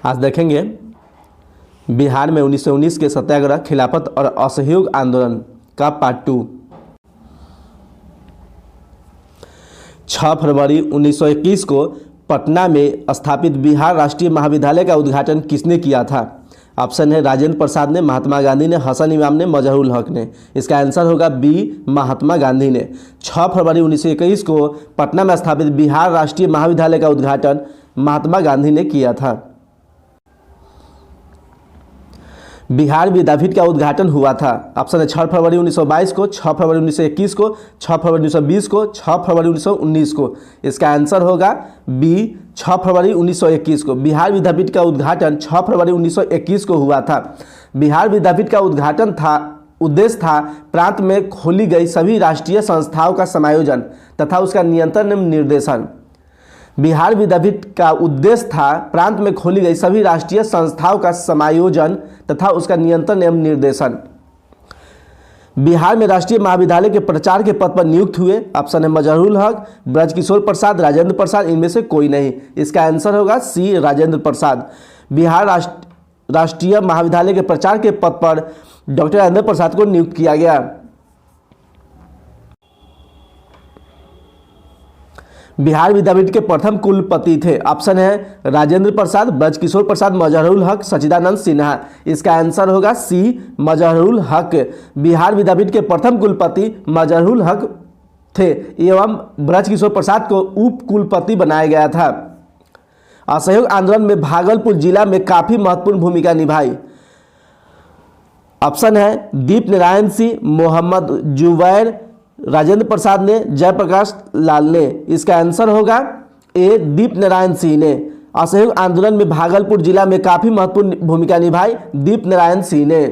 आज देखेंगे बिहार में 1919 के सत्याग्रह, खिलाफत और असहयोग आंदोलन का पार्ट 2। 6 फरवरी 1921 को पटना में स्थापित बिहार राष्ट्रीय महाविद्यालय का उद्घाटन किसने किया था? ऑप्शन है राजेंद्र प्रसाद ने, महात्मा गांधी ने, हसन इमाम ने, मजहरुल हक ने। इसका आंसर होगा बी, महात्मा गांधी ने। 6 फरवरी 1921 को पटना में स्थापित बिहार राष्ट्रीय महाविद्यालय का उद्घाटन महात्मा गांधी ने किया था। बिहार विद्यापीठ का उद्घाटन हुआ था। ऑप्शन है 6 फरवरी 1922 को, 6 फरवरी 1921 को, 6 फरवरी 1920 को, 6 फरवरी 1919 को। इसका आंसर होगा बी, 6 फरवरी 1921 को। बिहार विद्यापीठ का उद्घाटन 6 फरवरी 1921 को हुआ था। बिहार विद्यापीठ का उद्देश्य था प्रांत में खोली गई सभी राष्ट्रीय संस्थाओं का समायोजन तथा उसका नियंत्रण एवं निर्देशन। बिहार विद्यापीठ का उद्देश्य था प्रांत में खोली गई सभी राष्ट्रीय संस्थाओं का समायोजन तथा उसका नियंत्रण एवं निर्देशन। बिहार में राष्ट्रीय महाविद्यालय के प्राचार्य के पद पर नियुक्त हुए। ऑप्शन है मजहरुल हक, ब्रजकिशोर प्रसाद, राजेंद्र प्रसाद, इनमें से कोई नहीं। इसका आंसर होगा सी, राजेंद्र प्रसाद। बिहार राष्ट्रीय महाविद्यालय के प्राचार्य के पद पर डॉक्टर राजेंद्र प्रसाद को नियुक्त किया गया। बिहार विद्यापीठ के प्रथम कुलपति थे। ऑप्शन है राजेंद्र प्रसाद, ब्रजकिशोर प्रसाद, मजहरुल हक, सच्चिदानंद सिन्हा। इसका आंसर होगा सी, मजहरुल हक। बिहार विद्यापीठ के प्रथम कुलपति मजहरुल हक थे एवं ब्रजकिशोर प्रसाद को उप कुलपति बनाया गया था। असहयोग आंदोलन में भागलपुर जिला में काफी महत्वपूर्ण भूमिका निभाई। ऑप्शन है दीप नारायण सिंह, मोहम्मद जुबैर, राजेंद्र प्रसाद ने, जयप्रकाश लाल ने। इसका आंसर होगा ए, दीप नारायण सिंह ने। असहयोग आंदोलन में भागलपुर जिला में काफी महत्वपूर्ण भूमिका निभाई दीप नारायण सिंह ने।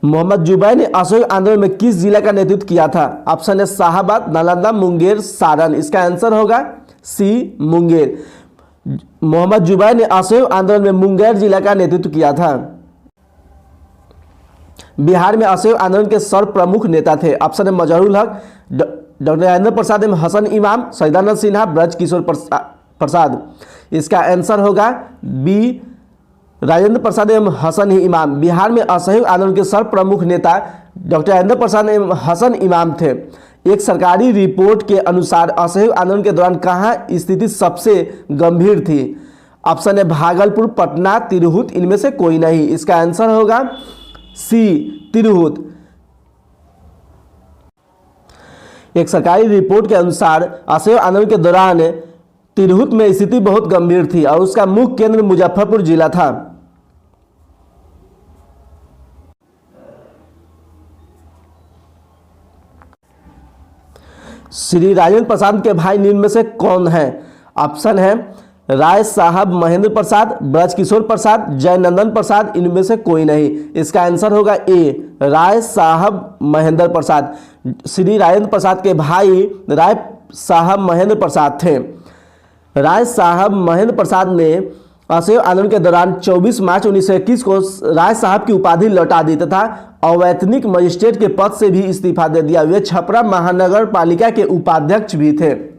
मोहम्मद जुबैर ने असहयोग आंदोलन में किस जिला का नेतृत्व किया था? ऑप्शन है शाहाबाद, नालंदा, मुंगेर, सारण। इसका आंसर होगा सी, मुंगेर। मोहम्मद जुबैर ने असहयोग आंदोलन में मुंगेर जिला का नेतृत्व किया था। बिहार में असहयोग आंदोलन के सर्व प्रमुख नेता थे। ऑप्शन है मजहरुल हक, डॉक्टर राजेंद्र प्रसाद एवं हसन इमाम, सच्चिदानंद सिन्हा, ब्रजकिशोर प्रसाद। इसका आंसर होगा बी, राजेंद्र प्रसाद एवं हसन इमाम। बिहार में असहयोग आंदोलन के सर्व प्रमुख नेता डॉक्टर राजेंद्र प्रसाद एवं हसन इमाम थे। एक सरकारी रिपोर्ट के अनुसार असहयोग आंदोलन के दौरान कहाँ स्थिति सबसे गंभीर थी? ऑप्शन है भागलपुर, पटना, तिरहुत, इनमें से कोई नहीं। इसका आंसर होगा सी, तिरहुत। एक सरकारी रिपोर्ट के अनुसार असहयोग आंदोलन के दौरान तिरहुत में स्थिति बहुत गंभीर थी और उसका मुख्य केंद्र मुजफ्फरपुर जिला था। श्री राजेंद्र प्रसाद के भाई निम्न में से कौन है? ऑप्शन है राय साहब महेंद्र प्रसाद, ब्रजकिशोर प्रसाद, जयनंदन प्रसाद, इनमें से कोई नहीं। इसका आंसर होगा ए, राय साहब महेंद्र प्रसाद। श्री राजेंद्र प्रसाद के भाई राय साहब महेंद्र प्रसाद थे। राय साहब महेंद्र प्रसाद ने असहयोग आंदोलन के दौरान 24 मार्च 1921 को राय साहब की उपाधि लौटा दी तथा अवैतनिक मजिस्ट्रेट के पद से भी इस्तीफा दे दिया। वे छपरा महानगर पालिका के उपाध्यक्ष भी थे।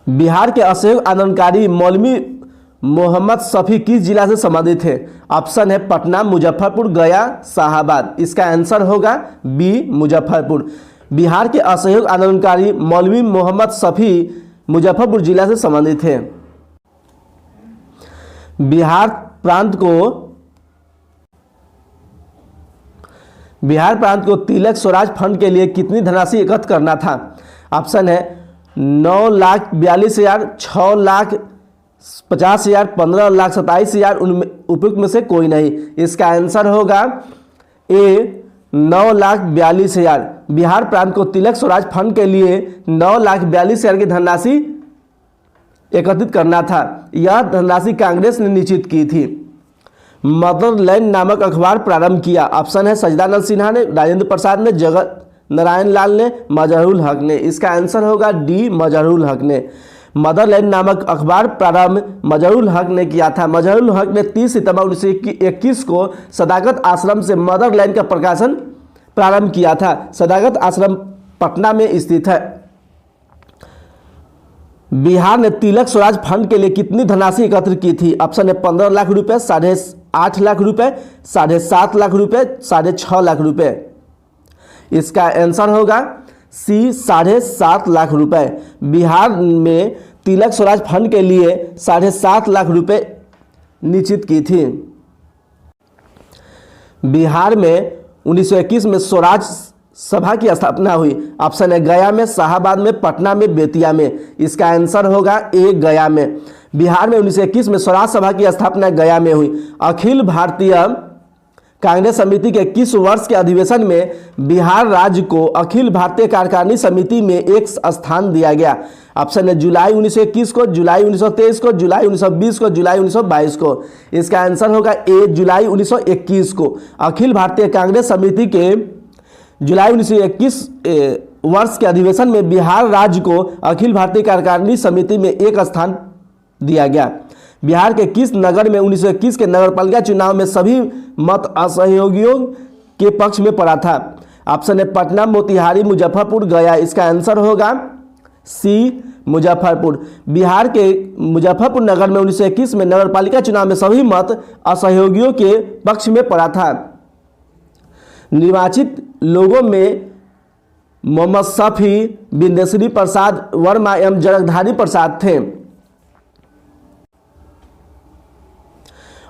बिहार के असहयोग आंदोलनकारी मौलवी मोहम्मद शफी किस जिला से संबंधित थे? ऑप्शन है पटना, मुजफ्फरपुर, गया, शाहाबाद। इसका आंसर होगा बी, मुजफ्फरपुर। बिहार के असहयोग आंदोलनकारी मौलवी मोहम्मद शफी मुजफ्फरपुर जिला से संबंधित थे। बिहार प्रांत को तिलक स्वराज फंड के लिए कितनी धनराशि एकत्र करना था? ऑप्शन है 9,42,000, 6,50,000, 15,27,000, उनमें उपयुक्त में से कोई नहीं। इसका आंसर होगा ए, 9,42,000। बिहार प्रांत को तिलक स्वराज फंड के लिए 9,42,000 की धनराशि एकत्रित करना था। यह धनराशि कांग्रेस ने निश्चित की थी। मदरलैंड नामक अखबार प्रारंभ किया। ऑप्शन है सच्चिदानंद सिन्हा ने, राजेंद्र प्रसाद ने, जगत नारायण लाल ने, मजहरुल हक ने। इसका आंसर होगा डी, मजहरुल हक ने। मदरलैंड नामक अखबार प्रारंभ मजहरुल हक ने किया था। मजहरुल हक ने 30 सितंबर 1921 को सदाकत आश्रम से मदरलैंड का प्रकाशन प्रारंभ किया था। सदाकत आश्रम पटना में स्थित है। बिहार ने तिलक स्वराज फंड के लिए कितनी धनराशि एकत्र की थी? ऑप्शन है 15 लाख रुपए, 8.5 लाख रुपए, 7.5 लाख रुपए, 6.5 लाख रुपए। इसका आंसर होगा सी 7.5 लाख रुपए। बिहार में तिलक स्वराज फंड के लिए 7.5 लाख रुपए निश्चित की थी। बिहार में 1921 में स्वराज सभा की स्थापना हुई। ऑप्शन है गया में, शाहाबाद में, पटना में, बेतिया में। इसका आंसर होगा ए गया में। बिहार में 1921 में स्वराज सभा की स्थापना गया में हुई। अखिल भारतीय कांग्रेस समिति के किस वर्ष के अधिवेशन में बिहार राज्य को अखिल भारतीय कार्यकारिणी समिति में एक स्थान दिया गया? ऑप्शन है जुलाई 1921 को, जुलाई 1923 को, जुलाई 1920 को, जुलाई 1922 को। इसका आंसर होगा ए जुलाई 1921 को। अखिल भारतीय कांग्रेस समिति के जुलाई 1921 वर्ष के अधिवेशन में बिहार राज्य को अखिल भारतीय कार्यकारिणी समिति में एक स्थान दिया गया। बिहार के किस नगर में 1921 के नगरपालिका चुनाव में सभी मत असहयोगियों के पक्ष में पड़ा था? ऑप्शन है पटना, मोतिहारी, मुजफ्फरपुर, गया। इसका आंसर होगा सी मुजफ्फरपुर। बिहार के मुजफ्फरपुर नगर में 1921 में नगरपालिका चुनाव में सभी मत असहयोगियों के पक्ष में पड़ा था। निर्वाचित लोगों में मोहम्मद शफी, बिंदेश्वरी प्रसाद वर्मा एवं जगधारी प्रसाद थे।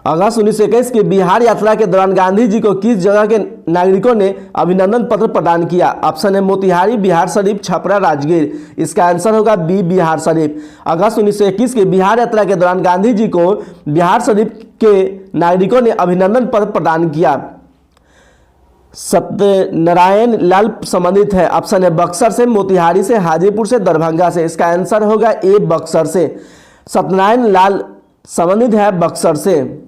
अगस्त 1921 की बिहार यात्रा के दौरान गांधी जी को किस जगह के नागरिकों ने अभिनंदन पत्र प्रदान किया? ऑप्शन है मोतिहारी, बिहार शरीफ, छपरा, राजगीर। इसका आंसर होगा बी बिहार शरीफ। अगस्त 1921 की बिहार यात्रा के दौरान गांधी जी को बिहार शरीफ के नागरिकों ने अभिनंदन पत्र प्रदान किया। सत्यनारायण लाल संबंधित है। ऑप्शन है बक्सर से, मोतिहारी से, हाजीपुर से, दरभंगा से। इसका आंसर होगा ए बक्सर से। सत्यनारायण लाल संबंधित है बक्सर से।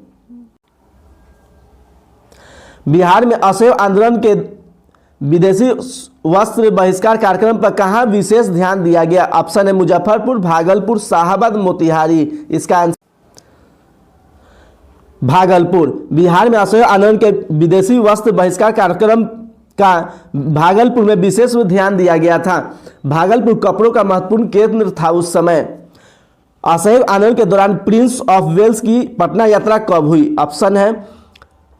बिहार में असहयोग आंदोलन के विदेशी वस्त्र बहिष्कार कार्यक्रम पर कहां विशेष ध्यान दिया गया? ऑप्शन है मुजफ्फरपुर, भागलपुर, शाहाबाद, मोतिहारी। इसका आंसर भागलपुर। बिहार में असहयोग आंदोलन के विदेशी वस्त्र बहिष्कार कार्यक्रम का भागलपुर में विशेष ध्यान दिया गया था। भागलपुर कपड़ों का महत्वपूर्ण केंद्र था उस समय। असहयोग आंदोलन के दौरान प्रिंस ऑफ वेल्स की पटना यात्रा कब हुई? ऑप्शन है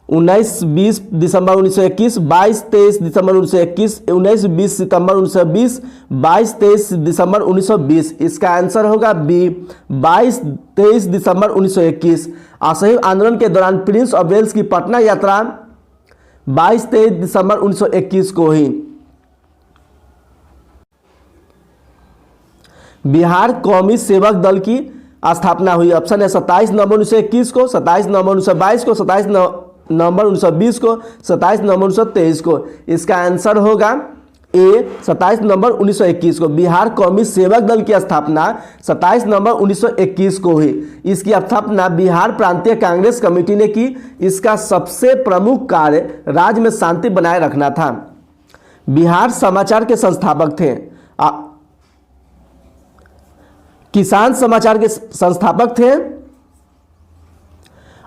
19-20 दिसंबर 1921, 22-23 दिसंबर 1921, 19-20 सितंबर 1920, 22-23 दिसंबर 1920। इसका आंसर होगा बी 22-23 दिसंबर 1921। असहयोग आंदोलन के दौरान प्रिंस ऑफ वेल्स की पटना यात्रा 22-23 दिसंबर 1921 को हुई। बिहार कौमी सेवक दल की स्थापना हुई। ऑप्शन है 27 नवंबर 1921 को, 27 नवंबर 1922 को, 27 नवंबर 1920 को, 27 नवंबर 1923 को। इसका आंसर होगा ए 27 नवंबर 1921 को। बिहार कौमी सेवक दल की स्थापना 27 नवंबर 1921 को हुई। इसकी स्थापना बिहार प्रांतीय कांग्रेस कमेटी ने की। इसका सबसे प्रमुख कार्य राज्य में शांति बनाए रखना था। बिहार समाचार के संस्थापक थे। किसान समाचार के संस्थापक थे।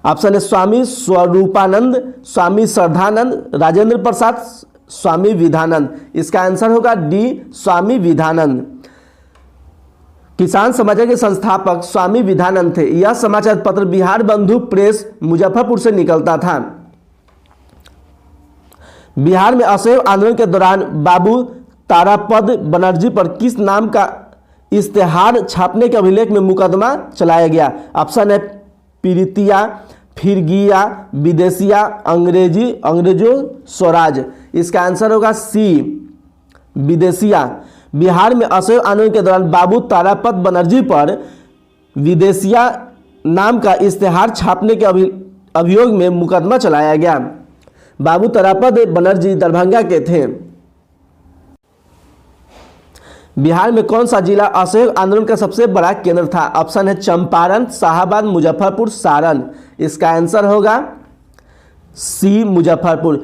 ऑप्शन है स्वामी स्वरूपानंद, स्वामी श्रद्धानंद, राजेंद्र प्रसाद, स्वामी विधानंद। इसका आंसर होगा डी स्वामी विधानंद। किसान समाचार के संस्थापक स्वामी विधानंद थे। यह समाचार पत्र बिहार बंधु प्रेस मुजफ्फरपुर से निकलता था। बिहार में असहयोग आंदोलन के दौरान बाबू तारापद बनर्जी पर किस नाम का इश्तेहार छापने के अभिलेख में मुकदमा चलाया गया? ऑप्शन है पीड़ितिया, फिरगिया, विदेशिया, अंग्रेजों स्वराज। इसका आंसर होगा सी विदेशिया। बिहार में असहयोग आंदोलन के दौरान बाबू तारापद बनर्जी पर विदेशिया नाम का इश्तेहार छापने के अभियोग में मुकदमा चलाया गया। बाबू तारापद बनर्जी दरभंगा के थे। बिहार में कौन सा जिला असहयोग आंदोलन का सबसे बड़ा केंद्र था? ऑप्शन है चंपारण, शाहाबाद, मुजफ्फरपुर, सारण। इसका आंसर होगा सी मुजफ्फरपुर।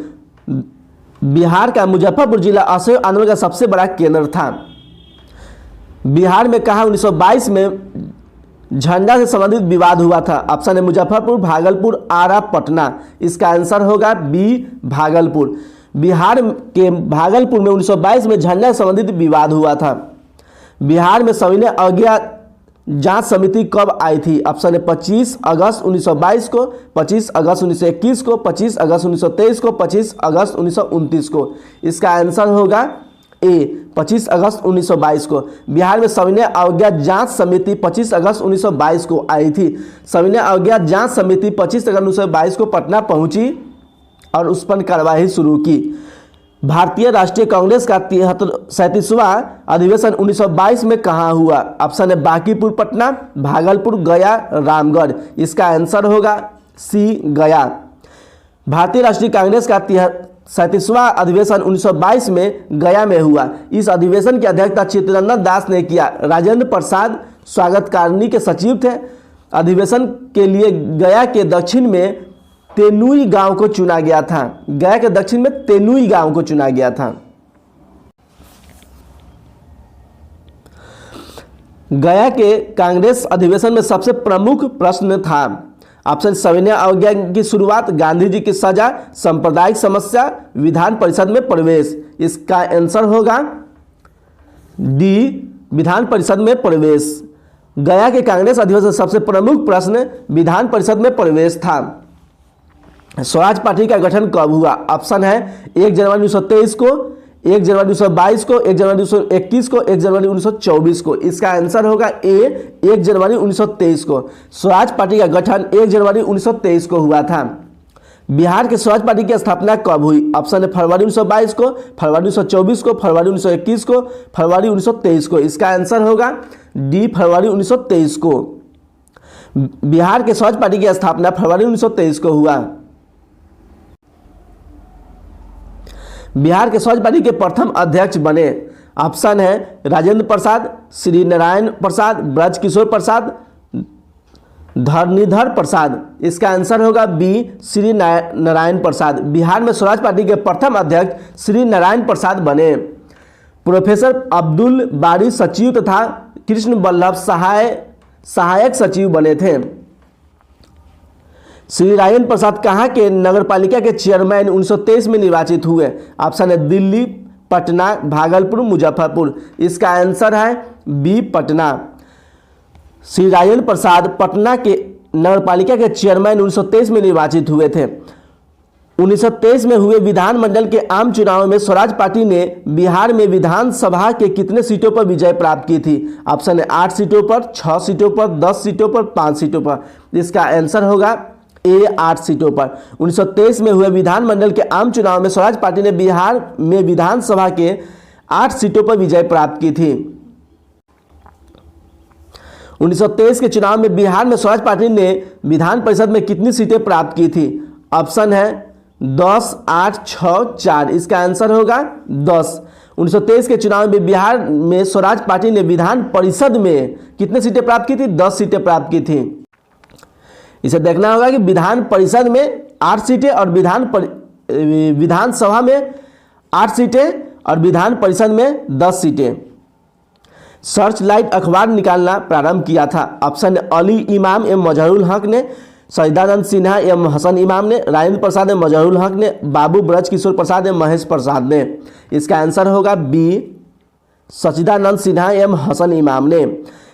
बिहार का मुजफ्फरपुर जिला असहयोग आंदोलन का सबसे बड़ा केंद्र था। बिहार में कहा 1922 में झंडा से संबंधित विवाद हुआ था? ऑप्शन है मुजफ्फरपुर, भागलपुर, आरा, पटना। इसका आंसर होगा बी भागलपुर। बिहार के भागलपुर में 1922 में झंडा से संबंधित विवाद हुआ था। बिहार में सविनय अवज्ञा जांच समिति कब आई थी? ऑप्शन है 25 अगस्त 1922 को, 25 अगस्त 1921 को, 25 अगस्त 1923 को, 25 अगस्त 1929 को। इसका आंसर होगा ए 25 अगस्त 1922 को। बिहार में सविनय अवज्ञा जांच समिति 25 अगस्त 1922 को आई थी। सविनय अवज्ञा जांच समिति 25 अगस्त 1922 को पटना पहुंची और उस पर कार्रवाई शुरू की। भारतीय राष्ट्रीय कांग्रेस का 37वां अधिवेशन 1922 में कहाँ हुआ? ऑप्शन है बांकीपुर पटना, भागलपुर, गया, रामगढ़। इसका आंसर होगा सी गया। भारतीय राष्ट्रीय कांग्रेस का 37वां अधिवेशन 1922 में गया में हुआ। इस अधिवेशन की अध्यक्षता चित्तरंजन दास ने किया। राजेंद्र प्रसाद स्वागतकारिणी के सचिव थे। अधिवेशन के लिए गया के दक्षिण में तेनुई गांव को चुना गया था। गया के दक्षिण में तेनुई गांव को चुना गया था। गया के कांग्रेस अधिवेशन में सबसे प्रमुख प्रश्न था। ऑप्शन सविनय अवज्ञा की शुरुआत, गांधी जी की सजा, सांप्रदायिक समस्या, विधान परिषद में प्रवेश। इसका आंसर होगा डी विधान परिषद में प्रवेश। गया के कांग्रेस अधिवेशन सबसे प्रमुख प्रश्न विधान परिषद में प्रवेश था। स्वराज पार्टी का गठन कब हुआ? ऑप्शन है 1 जनवरी 1923 को, 1 जनवरी 1922 को, 1 जनवरी 1921 को, 1 जनवरी 1924 को। इसका आंसर होगा ए 1 जनवरी 1923 को। स्वराज पार्टी का गठन 1 जनवरी 1923 को हुआ था। बिहार के स्वराज पार्टी की स्थापना कब हुई? ऑप्शन है फरवरी 1922 को, फरवरी 1924 को, फरवरी 1921 को, फरवरी 1923 को। इसका आंसर होगा डी फरवरी 1923 को। बिहार के स्वराज पार्टी की स्थापना फरवरी 1923 को हुआ। बिहार के स्वराज पार्टी के प्रथम अध्यक्ष बने। ऑप्शन है राजेंद्र प्रसाद, श्री नारायण प्रसाद, ब्रज किशोर प्रसाद, धरणीधर प्रसाद। इसका आंसर होगा बी श्री नारायण प्रसाद। बिहार में स्वराज पार्टी के प्रथम अध्यक्ष श्री नारायण प्रसाद बने। प्रोफेसर अब्दुल बारी सचिव तथा कृष्ण वल्लभ सहायक सचिव बने थे। श्री नारायण प्रसाद कहाँ के नगरपालिका के चेयरमैन 1923 में निर्वाचित हुए? ऑप्शन है दिल्ली, पटना, भागलपुर, मुजफ्फरपुर। इसका आंसर है बी पटना। श्री नारायण प्रसाद पटना के नगरपालिका के चेयरमैन 1923 में निर्वाचित हुए थे। 1923 में हुए विधानमंडल के आम चुनाव में स्वराज पार्टी ने बिहार में विधानसभा के कितने सीटों पर विजय प्राप्त की थी? ऑप्शन है 8 सीटों पर, 6 सीटों पर, 10 सीटों पर, 5 सीटों पर। इसका आंसर होगा ए 8 सीटों पर। 1923 में हुए विधानमंडल के आम चुनाव में स्वराज पार्टी ने बिहार में विधानसभा के 8 सीटों पर विजय प्राप्त की थी। 1923 के चुनाव में बिहार में स्वराज पार्टी ने विधान परिषद में कितनी सीटें प्राप्त की थी? ऑप्शन है 10, 8, 6, 4। इसका आंसर होगा 10। 1923 के चुनाव में बिहार में स्वराज पार्टी ने विधान परिषद में कितनी सीटें प्राप्त की थी? 10 सीटें प्राप्त की थी। इसे देखना होगा कि विधान परिषद में 8 सीटें और विधानसभा में 8 सीटें और विधान परिषद में 10 सीटें। सर्च लाइट अखबार निकालना प्रारंभ किया था। ऑप्शन अली इमाम एवं मजहरुल हक ने, सचिदानंद सिन्हा एवं हसन इमाम ने, राजेंद्र प्रसाद एवं मजहरुल हक ने, बाबू ब्रज किशोर प्रसाद एवं महेश प्रसाद ने। इसका आंसर होगा बी सचिदानंद सिन्हा एवं हसन इमाम ने।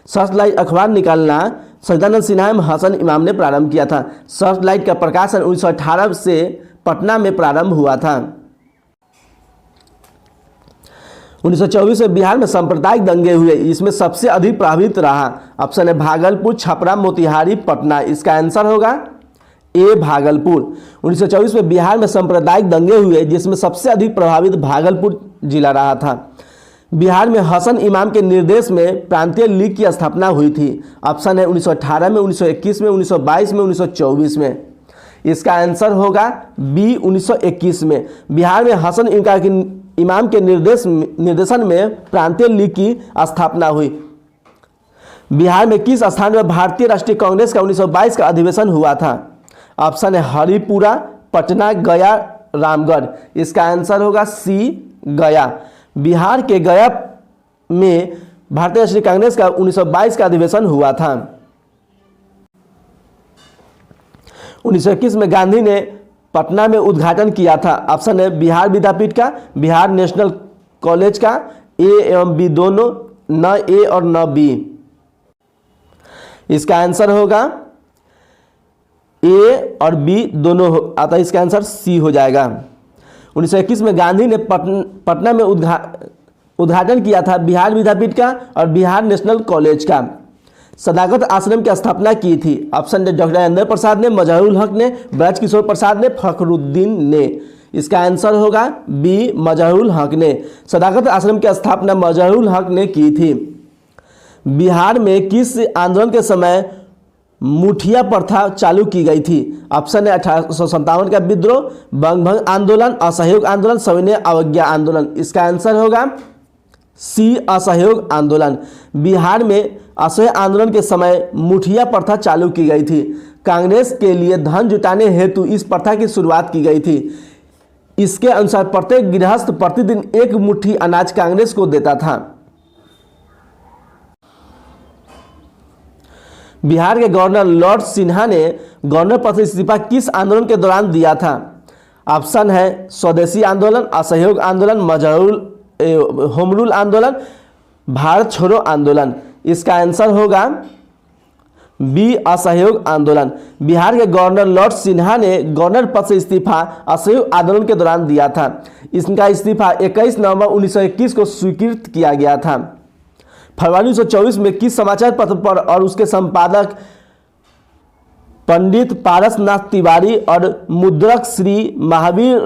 सर्च लाइट अखबार निकालना सचिदानंद सिन्हा एवं हसन इमाम ने प्रारंभ किया था। सर्च लाइट का प्रकाशन 1918 से पटना में प्रारंभ हुआ था। 1924 में बिहार में सांप्रदायिक दंगे हुए, इसमें सबसे अधिक प्रभावित रहा। ऑप्शन है भागलपुर, छपरा, मोतिहारी, पटना। इसका आंसर होगा ए भागलपुर। 1924 में बिहार में सांप्रदायिक दंगे हुए, जिसमें सबसे अधिक प्रभावित भागलपुर जिला रहा था। बिहार में हसन इमाम के निर्देश में प्रांतीय लीग की स्थापना हुई थी। ऑप्शन है 1918 में, 1921 में, 1922 में, 1924 में। इसका आंसर होगा बी 1921 में। बिहार में हसन इमाम के निर्देशन में प्रांतीय लीग की स्थापना हुई। बिहार में किस स्थान में भारतीय राष्ट्रीय कांग्रेस का 1922 का अधिवेशन हुआ था? ऑप्शन है हरिपुरा, पटना, गया, रामगढ़। इसका आंसर होगा सी गया। बिहार के गया में भारतीय राष्ट्रीय कांग्रेस का 1922 का अधिवेशन हुआ था। 1921 में गांधी ने पटना में उद्घाटन किया था। ऑप्शन है बिहार विद्यापीठ का, बिहार नेशनल कॉलेज का, ए एवं बी दोनों, न ए और न बी। इसका आंसर होगा ए और बी दोनों अतः इसका आंसर सी हो जाएगा। 1921 में गांधी ने पटना में उद्घाटन किया था बिहार विद्यापीठ का और बिहार नेशनल कॉलेज का। सदाकत आश्रम की स्थापना की थी। ऑप्शन डॉक्टर राजेंद्र प्रसाद ने, मजहरूल हक ने, ब्रज किशोर प्रसाद ने, फखरुद्दीन ने। इसका आंसर होगा बी मजहरूल हक ने। सदाकत आश्रम की स्थापना मजहरूल हक ने की थी। बिहार में किस आंदोलन के समय मुठिया प्रथा चालू की गई थी? ऑप्शन है 1857 का विद्रोह, बंगभंग आंदोलन, असहयोग आंदोलन, सविनय अवज्ञा आंदोलन। इसका आंसर होगा सी असहयोग आंदोलन। बिहार में असहयोग आंदोलन के समय मुठिया प्रथा चालू की गई थी। कांग्रेस के लिए धन जुटाने हेतु इस प्रथा की शुरुआत की गई थी। इसके अनुसार प्रत्येक गृहस्थ प्रतिदिन एक मुट्ठी अनाज कांग्रेस को देता था। बिहार के गवर्नर लॉर्ड सिन्हा ने गवर्नर पद से इस्तीफा किस आंदोलन के दौरान दिया था? ऑप्शन है स्वदेशी आंदोलन, असहयोग आंदोलन, होम रूल आंदोलन, भारत छोड़ो आंदोलन। इसका आंसर होगा बी असहयोग आंदोलन। बिहार के गवर्नर लॉर्ड सिन्हा ने गवर्नर पद से इस्तीफा असहयोग आंदोलन के दौरान दिया था। इसका इस्तीफा 21 नवंबर 1921 को स्वीकृत किया गया था। फरवरी 1924 में किस समाचार पत्र पर और उसके संपादक पंडित पारसनाथ तिवारी और मुद्रक श्री महावीर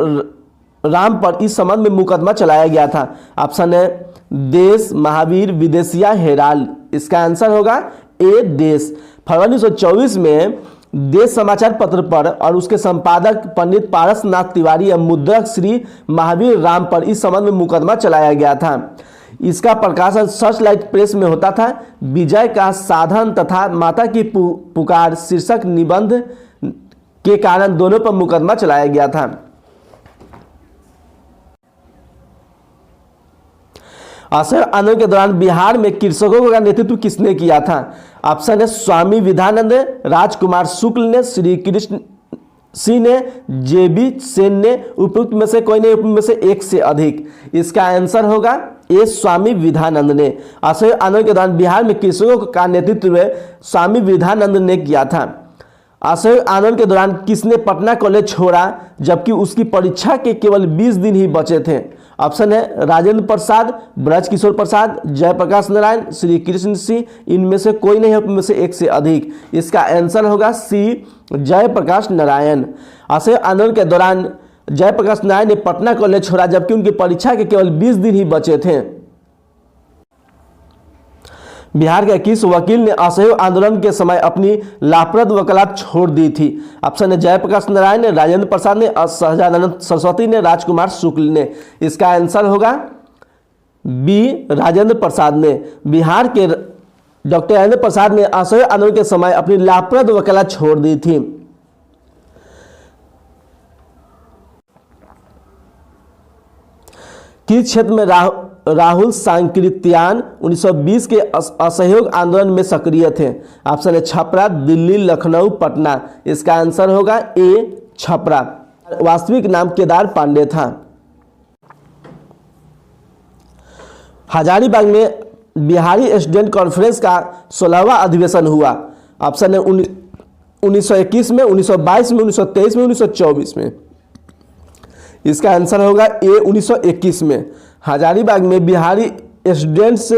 राम पर इस संबंध में मुकदमा चलाया गया था? ऑप्शन है देश, महावीर, विदेशिया, हेराल्ड। इसका आंसर होगा ए देश। फरवरी 1924 में देश समाचार पत्र पर और उसके संपादक पंडित पारसनाथ तिवारी और मुद्रक श्री महावीर राम पर इस संबंध में मुकदमा चलाया गया था। इसका प्रकाशन सर्चलाइट प्रेस में होता था। विजय का साधन तथा माता की पुकार शीर्षक निबंध के कारण दोनों पर मुकदमा चलाया गया था। असहयोग आंदोलन के दौरान बिहार में कृषकों का नेतृत्व किसने किया था? ऑप्शन है स्वामी विधानंद, राजकुमार शुक्ल ने, श्री कृष्ण सिंह ने, जेबी सेन ने, उपयुक्त में से कोई नहीं, उपयुक्त में से एक से अधिक। इसका आंसर होगा ए स्वामी विधानंद ने। असहयोग आंदोलन के दौरान बिहार में कृषकों का नेतृत्व स्वामी विधानंद ने किया था। असहयोग आंदोलन के दौरान किसने पटना कॉलेज छोड़ा जबकि उसकी परीक्षा के केवल 20 दिन ही बचे थे? ऑप्शन है राजेंद्र प्रसाद, ब्रज किशोर प्रसाद, जयप्रकाश नारायण, श्री कृष्ण सिंह। इनमें से कोई नहीं है, इनमें से एक से अधिक। इसका आंसर होगा सी जयप्रकाश नारायण। असहयोग आंदोलन के दौरान जयप्रकाश नारायण ने पटना कॉलेज छोड़ा जबकि उनकी परीक्षा के केवल 20 दिन ही बचे थे। बिहार के किस वकील ने असहयोग आंदोलन के समय अपनी लाभप्रद वकालत छोड़ दी थी? ऑप्शन है जयप्रकाश नारायण ने, राजेंद्र प्रसाद ने, सहजानंद सरस्वती ने, राजकुमार शुक्ल ने। इसका आंसर होगा बी राजेंद्र प्रसाद ने। बिहार के डॉक्टर राजेंद्र प्रसाद ने असहयोग आंदोलन के समय अपनी लाभप्रद वकालत छोड़ दी थी। किस क्षेत्र में राहुल सांकृत्यायन 1920 के असहयोग आंदोलन में सक्रिय थे? ऑप्शन है छपरा, दिल्ली, लखनऊ, पटना। इसका आंसर होगा ए छपरा। वास्तविक नाम केदार पांडे था। हजारीबाग में बिहारी स्टूडेंट कॉन्फ्रेंस का 16वां अधिवेशन हुआ। ऑप्शन है 1921 में, 1922 में, 1923 में, 1924 में। इसका आंसर होगा ए 1921 में। हजारीबाग में बिहारी स्टूडेंट्स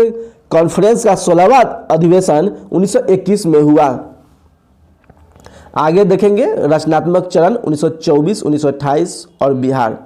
कॉन्फ्रेंस का 16वां अधिवेशन 1921 में हुआ। आगे देखेंगे रचनात्मक चरण 1924, 1928 और बिहार।